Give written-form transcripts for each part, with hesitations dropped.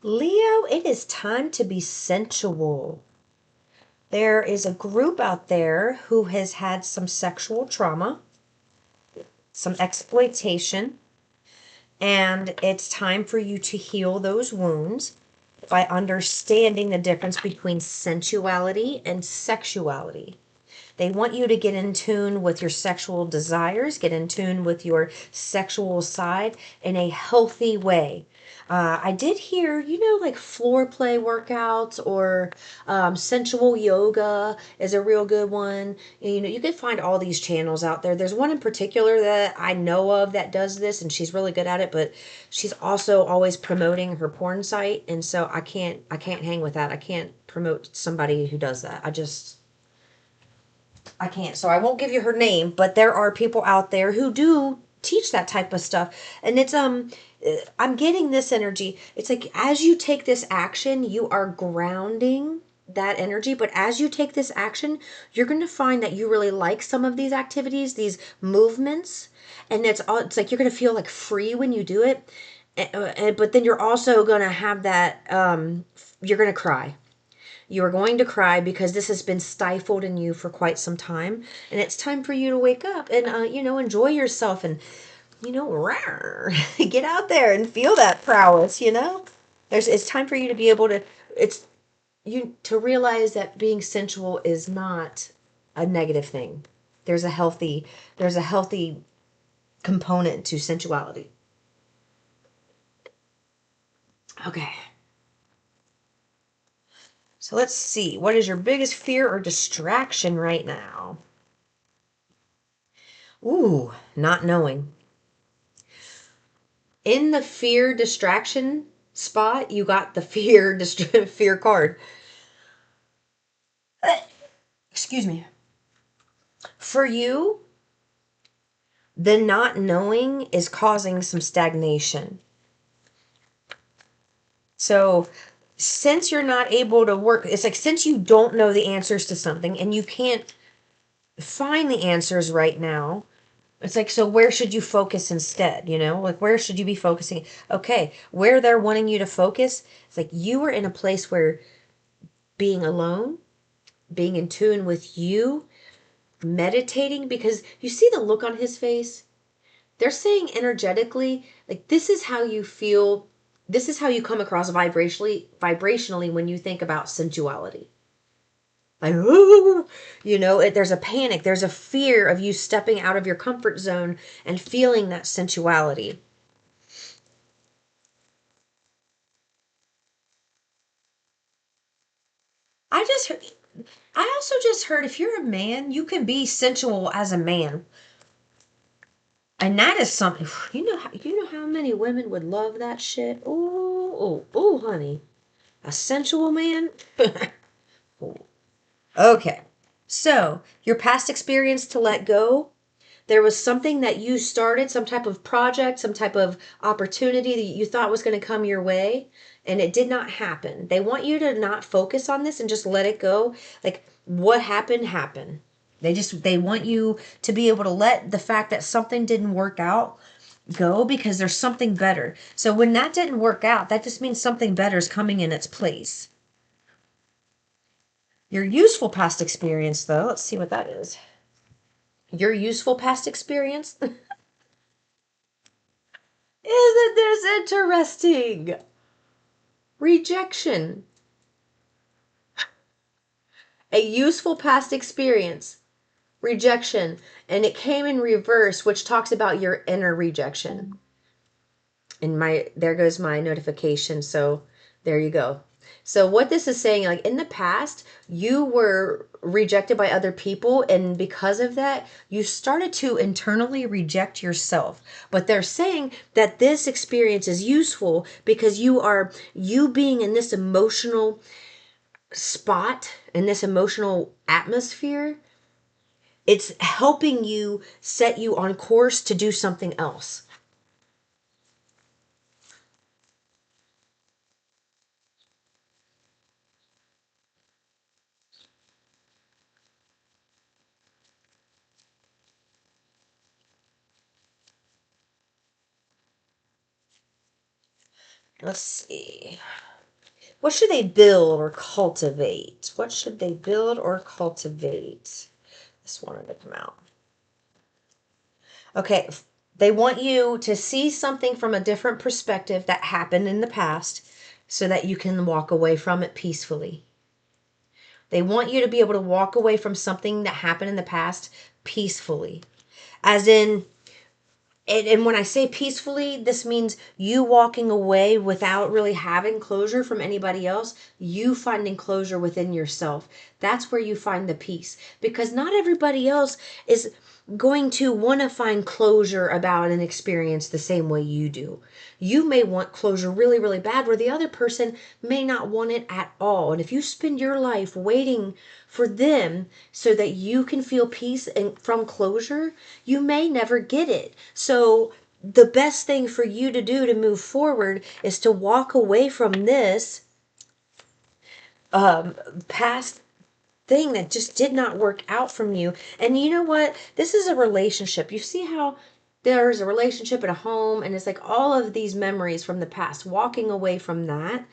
Leo, it is time to be sensual. There is a group out there who has had some sexual trauma, some exploitation, and it's time for you to heal those wounds by understanding the difference between sensuality and sexuality. They want you to get in tune with your sexual desires, get in tune with your sexual side in a healthy way. I did hear, like floor play workouts or sensual yoga is a real good one. You can find all these channels out there. There's one in particular that I know of that does this, and she's really good at it. But she's also always promoting her porn site, and so I can't hang with that. I can't promote somebody who does that. I can't. So I won't give you her name, but there are people out there who do teach that type of stuff. And it's I'm getting this energy. It's like as you take this action, you are grounding that energy, but as you take this action, you're going to find that you really like some of these activities, these movements, and it's like you're going to feel like free when you do it. But then you're also going to have that you're going to cry. You are going to cry because this has been stifled in you for quite some time. And it's time for you to wake up and, enjoy yourself and, rawr, get out there and feel that prowess. It's time for you to be able to, to realize that being sensual is not a negative thing. There's a healthy, there's a healthy component to sensuality. Okay. So let's see. What is your biggest fear or distraction right now? Ooh, not knowing. In the fear distraction spot, you got the fear card. Excuse me. For you, the not knowing is causing some stagnation. So, since you're not able to work, it's like since you don't know the answers to something and you can't find the answers right now, it's like, so where should you focus instead? Like where should you be focusing? Okay, where they're wanting you to focus, it's like you are in a place where being alone, being in tune with you, meditating, because you see the look on his face. They're saying energetically, like this is how you feel, this is how you come across vibrationally when you think about sensuality. Like, ooh, there's a panic, there's a fear of you stepping out of your comfort zone and feeling that sensuality. I just heard, I also just heard if you're a man, you can be sensual as a man. And that is something, you know how many women would love that shit? Ooh, ooh, honey. A sensual man? Okay. So, your past experience to let go, there was something that you started, some type of project, some type of opportunity that you thought was going to come your way, and it did not happen. They want you to not focus on this and just let it go. Like, what happened, happened. They want you to be able to let the fact that something didn't work out go because there's something better. So when that didn't work out, that just means something better is coming in its place. Your useful past experience, though, let's see what that is. Your useful past experience? Isn't this interesting? Rejection. A useful past experience. Rejection. And it came in reverse, which talks about your inner rejection. And there goes my notification. So there you go. So what this is saying, like in the past, you were rejected by other people, and because of that, you started to internally reject yourself. But they're saying that this experience is useful because you being in this emotional spot, in this emotional atmosphere, it's helping you set you on course to do something else. Let's see. What should they build or cultivate? What should they build or cultivate? This wanted to come out. Okay, they want you to see something from a different perspective that happened in the past so that you can walk away from it peacefully. They want you to be able to walk away from something that happened in the past peacefully. As in, and when I say peacefully, this means you walking away without really having closure from anybody else, you finding closure within yourself. That's where you find the peace. Because not everybody else is going to want to find closure about an experience the same way you do. You may want closure really, really bad, where the other person may not want it at all. And if you spend your life waiting for them so that you can feel peace and from closure, you may never get it. So the best thing for you to do to move forward is to walk away from this past thing that just did not work out from you. And you know what? This is a relationship. You see how there's a relationship at a home, and it's like all of these memories from the past, walking away from that.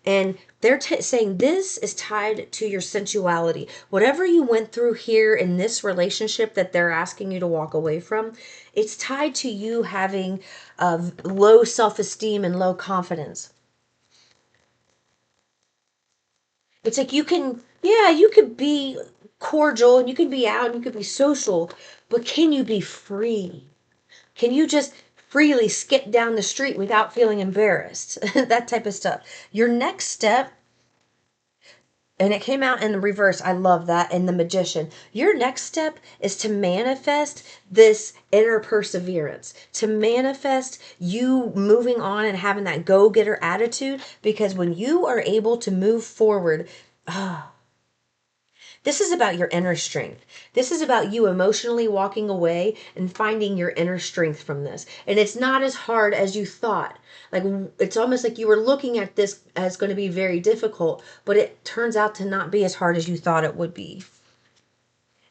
And they're saying this is tied to your sensuality. Whatever you went through here in this relationship that they're asking you to walk away from, it's tied to you having low self-esteem and low confidence. It's like you can, yeah, you could be cordial and you can be out and you could be social, but can you be free? Can you just freely skip down the street without feeling embarrassed? That type of stuff. Your next step, and it came out in the reverse. I love that. And the magician. Your next step is to manifest this inner perseverance, to manifest you moving on and having that go-getter attitude. Because when you are able to move forward, this is about your inner strength. This is about you emotionally walking away and finding your inner strength from this. And it's not as hard as you thought. Like, it's almost like you were looking at this as going to be very difficult, but it turns out to not be as hard as you thought it would be.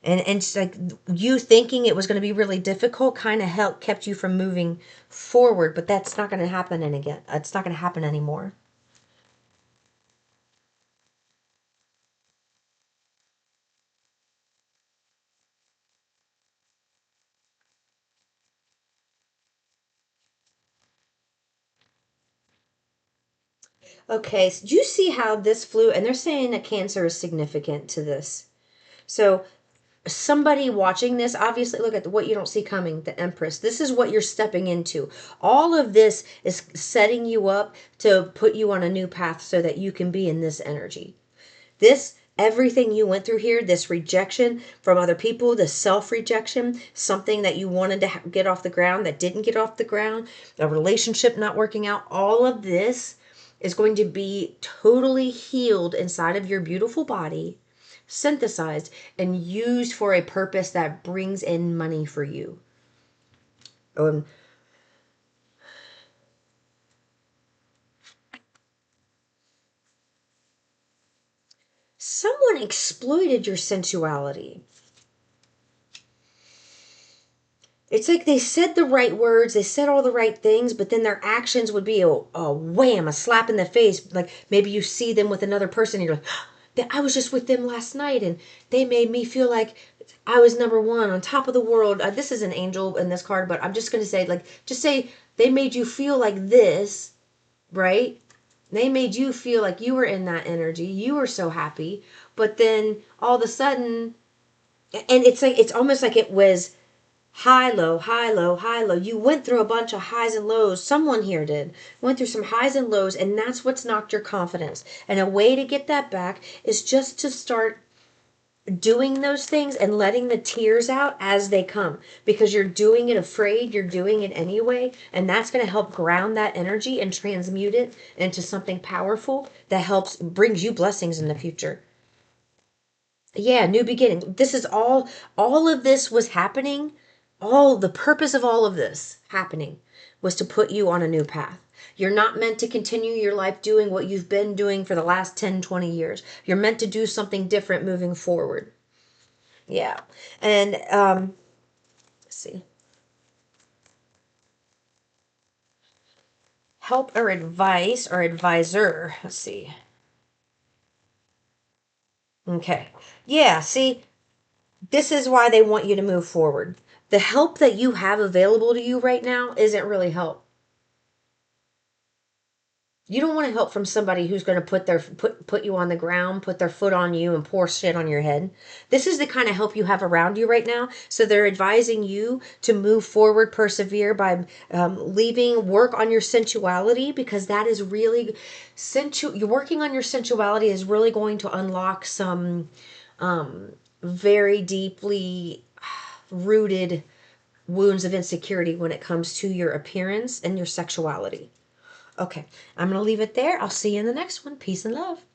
And it's like you thinking it was going to be really difficult kind of helped kept you from moving forward, but that's not going to happen again. It's not going to happen anymore. Okay, so do you see how this flew? And they're saying that Cancer is significant to this. So somebody watching this, obviously, look at what you don't see coming, the Empress. This is what you're stepping into. All of this is setting you up to put you on a new path so that you can be in this energy. This, everything you went through here, this rejection from other people, this self-rejection, something that you wanted to get off the ground that didn't get off the ground, a relationship not working out, all of this is going to be totally healed inside of your beautiful body, synthesized and used for a purpose that brings in money for you. Um, Someone exploited your sensuality. It's like they said the right words, they said all the right things, but then their actions would be a wham, a slap in the face. Like maybe you see them with another person and you're like, I was just with them last night and they made me feel like I was number one on top of the world. This is an angel in this card, but I'm just going to say, like, just say they made you feel like this, right? They made you feel like you were in that energy. You were so happy. But then all of a sudden, and it's like, it's almost like it was high, low, high, low, high, low. You went through a bunch of highs and lows. Someone here did. Went through some highs and lows, and that's what's knocked your confidence. And a way to get that back is just to start doing those things and letting the tears out as they come, because you're doing it afraid, you're doing it anyway, and that's going to help ground that energy and transmute it into something powerful that helps brings you blessings in the future. Yeah, new beginning. This is all of this was happening. All the purpose of all of this happening was to put you on a new path. You're not meant to continue your life doing what you've been doing for the last 10, 20 years. You're meant to do something different moving forward. Yeah. And let's see. Help or advice or advisor. Let's see. Okay. Yeah, see, this is why they want you to move forward. The help that you have available to you right now isn't really help. You don't want to help from somebody who's going to put you on the ground, put their foot on you, and pour shit on your head. This is the kind of help you have around you right now. So they're advising you to move forward, persevere by leaving work on your sensuality, because that is really You're working on your sensuality is really going to unlock some very deeply rooted wounds of insecurity when it comes to your appearance and your sexuality. Okay, I'm going to leave it there. I'll see you in the next one. Peace and love.